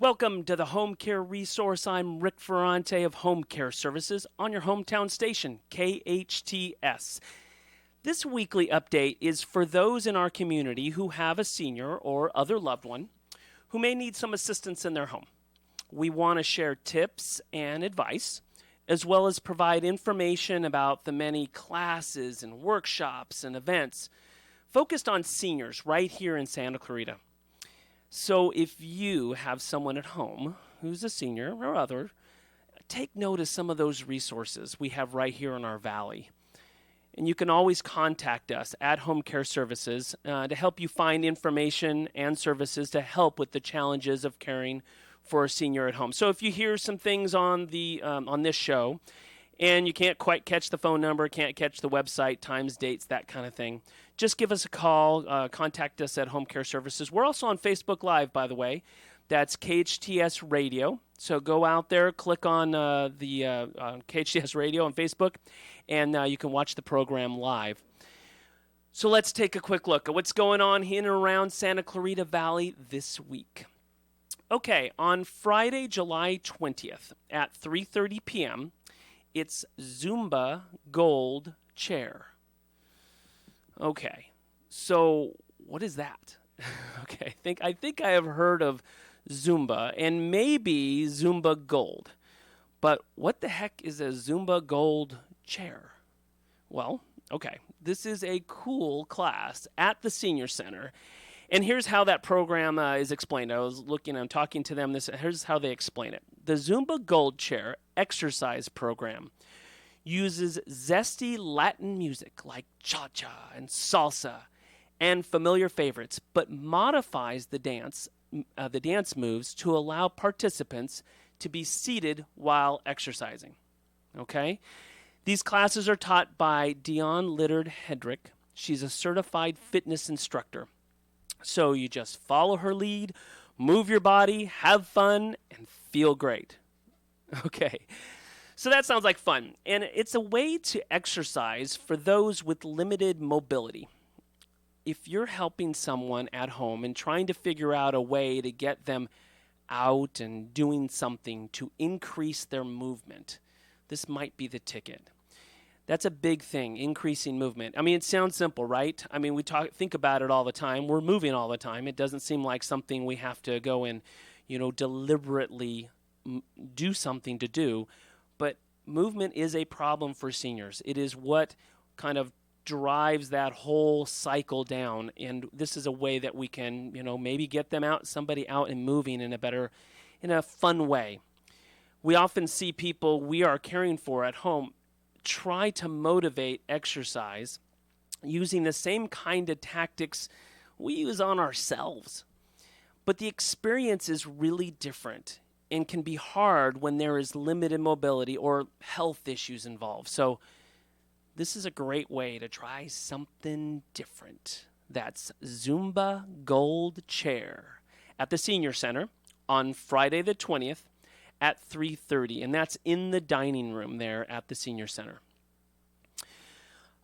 Welcome to the Home Care Resource. I'm Rick Ferrante of Home Care Services on your hometown station, KHTS. This weekly update is for those in our community who have a senior or other loved one who may need some assistance in their home. We want to share tips and advice, as well as provide information about the many classes and workshops and events focused on seniors right here in Santa Clarita. So if you have someone at home who's a senior or other, take note of some of those resources we have right here in our valley. And you can always contact us at Home Care Services to help you find information and services to help with the challenges of caring for a senior at home. So if you hear some things on this show and you can't quite catch the phone number, can't catch the website, times, dates, that kind of thing, just give us a call, contact us at Home Care Services. We're also on Facebook Live, by the way. That's KHTS Radio. So go out there, click on the KHTS Radio on Facebook, and you can watch the program live. So let's take a quick look at what's going on in and around Santa Clarita Valley this week. Okay, on Friday, July 20th at 3:30 p.m., it's Zumba Gold Chair. Okay, so what is that? Okay, I think I have heard of Zumba and maybe Zumba Gold, but what the heck is a Zumba Gold Chair? Well, okay, this is a cool class at the Senior Center, and here's how that program is explained. I was I'm talking to them. Here's how they explain it. The Zumba Gold Chair exercise program uses zesty Latin music like cha-cha and salsa and familiar favorites, but modifies the dance moves to allow participants to be seated while exercising. Okay? These classes are taught by Dion Littard-Hedrick. She's a certified fitness instructor. So you just follow her lead, move your body, have fun, and feel great. Okay. So that sounds like fun, and it's a way to exercise for those with limited mobility. If you're helping someone at home and trying to figure out a way to get them out and doing something to increase their movement, this might be the ticket. That's a big thing, increasing movement. I mean, it sounds simple, right? I mean, think about it all the time. We're moving all the time. It doesn't seem like something we have to go and, deliberately do something to do. But movement is a problem for seniors. It is what kind of drives that whole cycle down. And this is a way that we can, maybe get somebody out and moving in a fun way. We often see people we are caring for at home try to motivate exercise using the same kind of tactics we use on ourselves. But the experience is really different and can be hard when there is limited mobility or health issues involved. So this is a great way to try something different. That's Zumba Gold Chair at the Senior Center on Friday the 20th at 3:30, and that's in the dining room there at the Senior Center.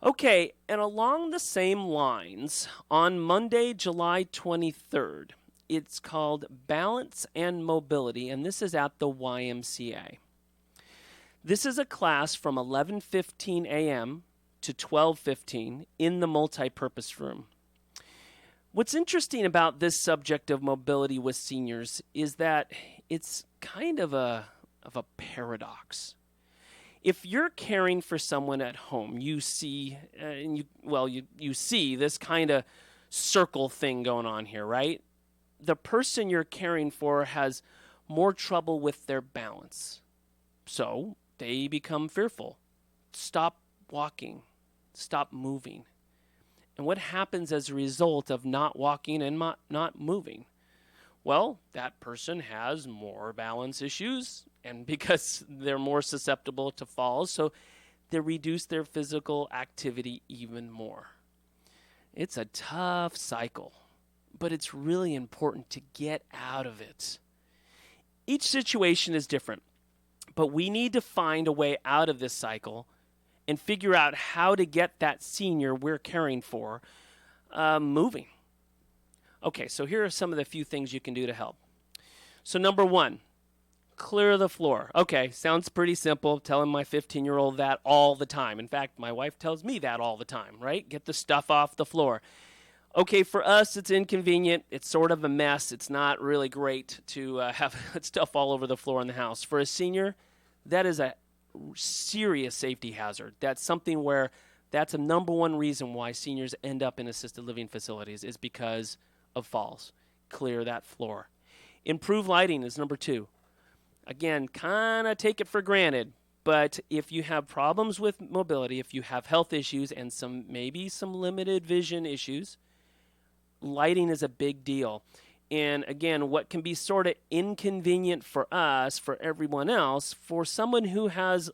Okay, and along the same lines, on Monday, July 23rd, it's called Balance and Mobility, and this is at the YMCA. This is a class from 11:15 a.m. to 12:15 in the multipurpose room. What's interesting about this subject of mobility with seniors is that it's kind of a paradox. If you're caring for someone at home, you see you see this kind of circle thing going on here, right? The person you're caring for has more trouble with their balance. So they become fearful. Stop walking. Stop moving. And what happens as a result of not walking and not moving? Well, that person has more balance issues, and because they're more susceptible to falls, so they reduce their physical activity even more. It's a tough cycle, but it's really important to get out of it. Each situation is different, but we need to find a way out of this cycle and figure out how to get that senior we're caring for moving. Okay, so here are some of the few things you can do to help. So number one, clear the floor. Okay, sounds pretty simple. Telling my 15-year-old that all the time. In fact, my wife tells me that all the time, right? Get the stuff off the floor. Okay, for us, it's inconvenient. It's sort of a mess. It's not really great to have stuff all over the floor in the house. For a senior, that is a serious safety hazard. That's something where that's a number one reason why seniors end up in assisted living facilities is because of falls. Clear that floor. Improve lighting is number two. Again, kind of take it for granted, but if you have problems with mobility, if you have health issues and maybe some limited vision issues, lighting is a big deal. And again, what can be sort of inconvenient for us, for everyone else, for someone who has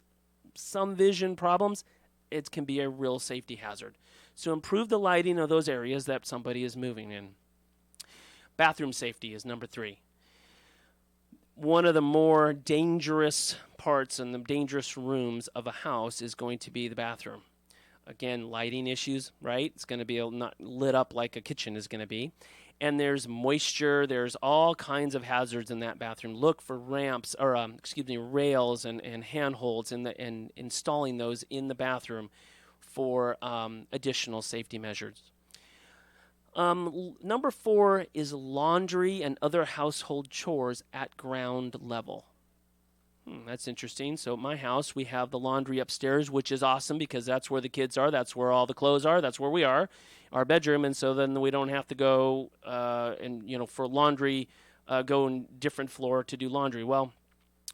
some vision problems, it can be a real safety hazard. So improve the lighting of those areas that somebody is moving in. Bathroom safety is number three. One of the more dangerous parts and the dangerous rooms of a house is going to be the bathroom. Again, lighting issues, right? It's going to be not lit up like a kitchen is going to be. And there's moisture. There's all kinds of hazards in that bathroom. Look for ramps, or rails and handholds and installing those in the bathroom for additional safety measures. Number four is laundry and other household chores at ground level. That's interesting. So at my house, we have the laundry upstairs, which is awesome because that's where the kids are. That's where all the clothes are. That's where we are, our bedroom. And so then we don't have to go for laundry, go in different floor to do laundry. Well,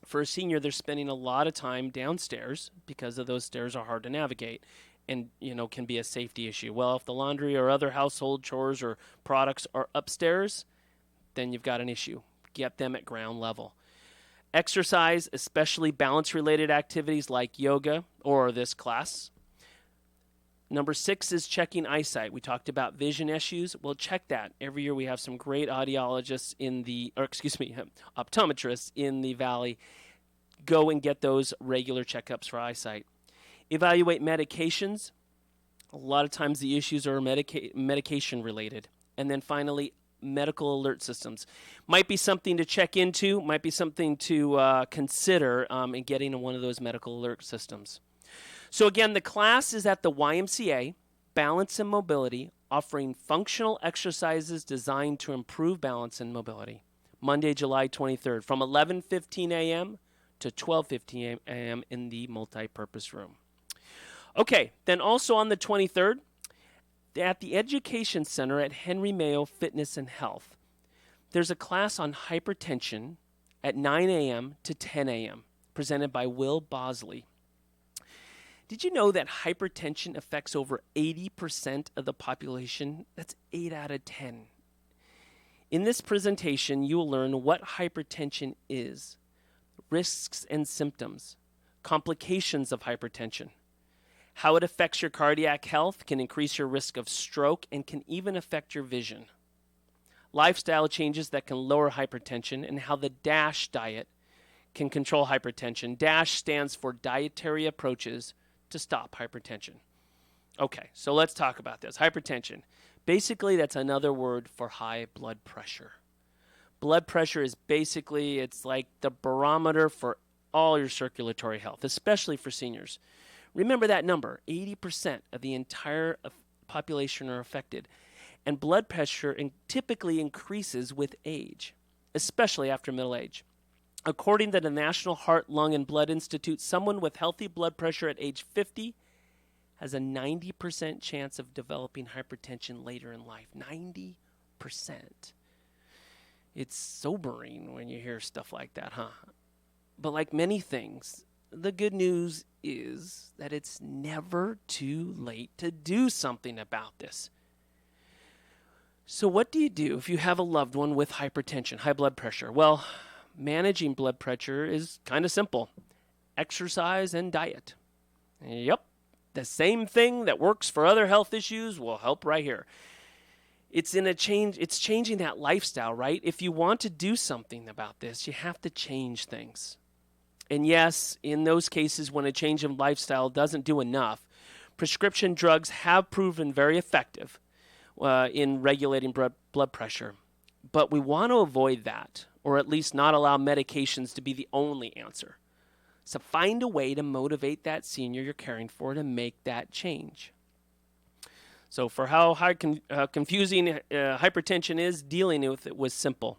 for a senior, they're spending a lot of time downstairs because of those stairs are hard to navigate and, can be a safety issue. Well, if the laundry or other household chores or products are upstairs, then you've got an issue. Get them at ground level. Exercise, especially balance-related activities like yoga or this class. Number 6 is checking eyesight. We talked about vision issues. Well, check that. Every year we have some great optometrists in the valley. Go and get those regular checkups for eyesight. Evaluate medications. A lot of times the issues are medication-related. And then finally, medical alert systems. Might be something to check into, might be something to consider in getting one of those medical alert systems. So again, the class is at the YMCA, Balance and Mobility, offering functional exercises designed to improve balance and mobility. Monday, July 23rd, from 11:15 a.m. to 12:15 a.m. in the multi-purpose room. Okay, then also on the 23rd, at the Education Center at Henry Mayo Fitness and Health, there's a class on hypertension at 9 a.m. to 10 a.m., presented by Will Bosley. Did you know that hypertension affects over 80% of the population? That's 8 out of 10. In this presentation, you will learn what hypertension is, risks and symptoms, complications of hypertension, how it affects your cardiac health, can increase your risk of stroke, and can even affect your vision. Lifestyle changes that can lower hypertension, and how the DASH diet can control hypertension. DASH stands for Dietary Approaches to Stop Hypertension. Okay, so let's talk about this. Hypertension. Basically, that's another word for high blood pressure. Blood pressure is basically, it's like the barometer for all your circulatory health, especially for seniors. Remember that number, 80% of the entire population are affected. And blood pressure typically increases with age, especially after middle age. According to the National Heart, Lung, and Blood Institute, someone with healthy blood pressure at age 50 has a 90% chance of developing hypertension later in life. 90%. It's sobering when you hear stuff like that, huh? But like many things, the good news is that it's never too late to do something about this. So what do you do if you have a loved one with hypertension, high blood pressure? Well, managing blood pressure is kind of simple. Exercise and diet. Yep, the same thing that works for other health issues will help right here. It's changing that lifestyle, right? If you want to do something about this, you have to change things. And yes, in those cases when a change in lifestyle doesn't do enough, prescription drugs have proven very effective in regulating blood pressure. But we want to avoid that. or at least not allow medications to be the only answer. So find a way to motivate that senior you're caring for to make that change. So for how confusing hypertension is, dealing with it was simple.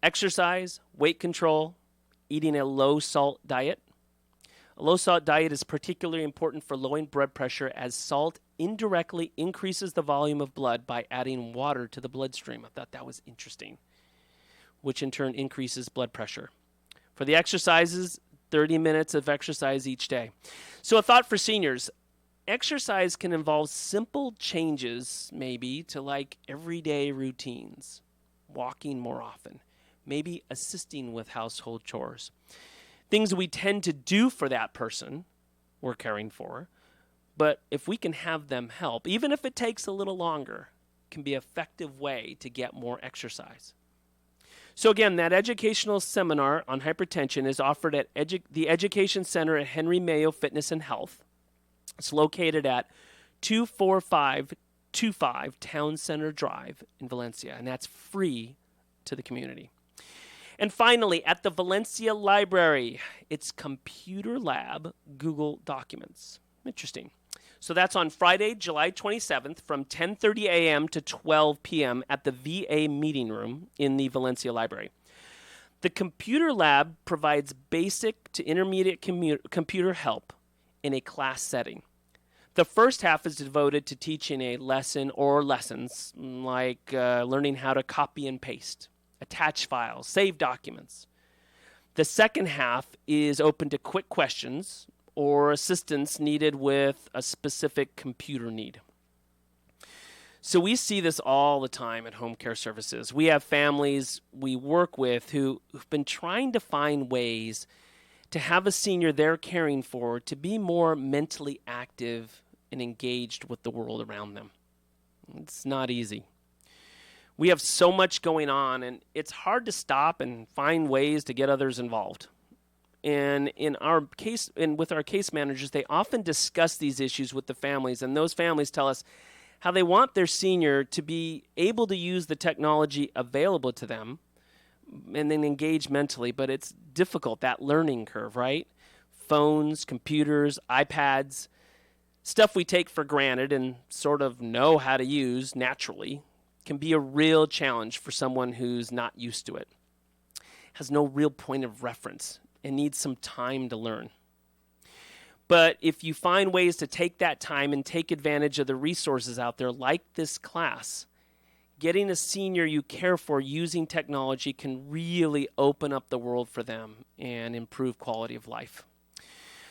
Exercise, weight control, eating a low-salt diet. A low-salt diet is particularly important for lowering blood pressure as salt indirectly increases the volume of blood by adding water to the bloodstream. I thought that was interesting, which in turn increases blood pressure. For the exercises, 30 minutes of exercise each day. So a thought for seniors. Exercise can involve simple changes, maybe, to like everyday routines. Walking more often. Maybe assisting with household chores. Things we tend to do for that person we're caring for. But if we can have them help, even if it takes a little longer, can be an effective way to get more exercise. So again, that educational seminar on hypertension is offered at the Education Center at Henry Mayo Fitness and Health. It's located at 24525 Town Center Drive in Valencia, and that's free to the community. And finally, at the Valencia Library, it's Computer Lab Google Documents. Interesting. So that's on Friday, July 27th from 10:30 a.m. to 12 p.m. at the VA meeting room in the Valencia Library. The Computer Lab provides basic to intermediate computer help in a class setting. The first half is devoted to teaching a lesson or lessons, like learning how to copy and paste, attach files, save documents. The second half is open to quick questions or assistance needed with a specific computer need. So we see this all the time at home care services. We have families we work with who've been trying to find ways to have a senior they're caring for to be more mentally active and engaged with the world around them. It's not easy. We have so much going on, and it's hard to stop and find ways to get others involved. And in our case, and with our case managers, they often discuss these issues with the families, and those families tell us how they want their senior to be able to use the technology available to them and then engage mentally, but it's difficult, that learning curve, right? Phones, computers, iPads, stuff we take for granted and sort of know how to use naturally can be a real challenge for someone who's not used to it, has no real point of reference, and needs some time to learn. But if you find ways to take that time and take advantage of the resources out there like this class, getting a senior you care for using technology can really open up the world for them and improve quality of life.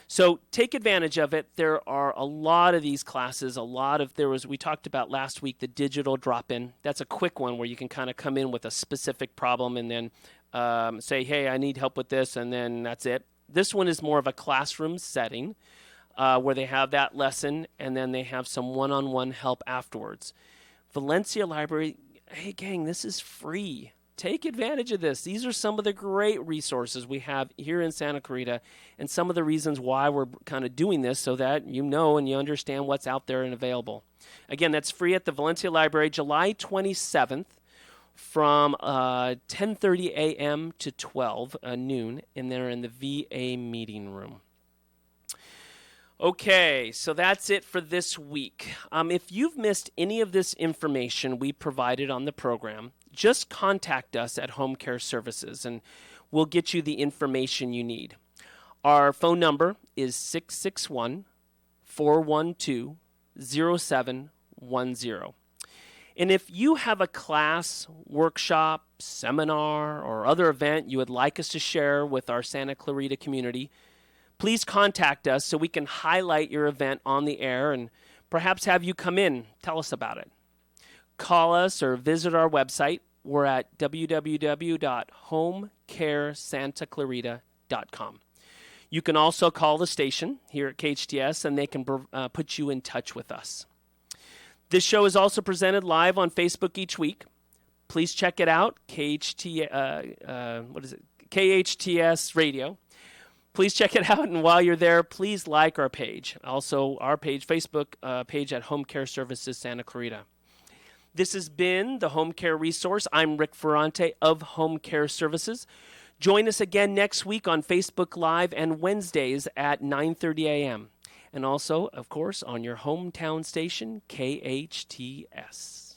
So take advantage of it. There are a lot of these classes. We talked about last week, the digital drop-in. That's a quick one where you can kind of come in with a specific problem and then say, hey, I need help with this, and then that's it. This one is more of a classroom setting where they have that lesson and then they have some one-on-one help afterwards. Valencia Library, hey gang, this is free. Take advantage of this. These are some of the great resources we have here in Santa Clarita and some of the reasons why we're kind of doing this so that you know and you understand what's out there and available. Again, that's free at the Valencia Library, July 27th from 10:30 a.m. to 12 noon, and they're in the VA meeting room. Okay, so that's it for this week. If you've missed any of this information we provided on the program, just contact us at Home Care Services and we'll get you the information you need. Our phone number is 661-412-0710. And if you have a class, workshop, seminar, or other event you would like us to share with our Santa Clarita community, please contact us so we can highlight your event on the air and perhaps have you come in, tell us about it. Call us or visit our website. We're at www.homecaresantaclarita.com. You can also call the station here at KHTS and they can put you in touch with us. This show is also presented live on Facebook each week. Please check it out, KHTS Radio. Please check it out, and while you're there, please like our page. Also, our page, Facebook page at Home Care Services Santa Clarita. This has been the Home Care Resource. I'm Rick Ferrante of Home Care Services. Join us again next week on Facebook Live and Wednesdays at 9:30 a.m. And also, of course, on your hometown station, KHTS.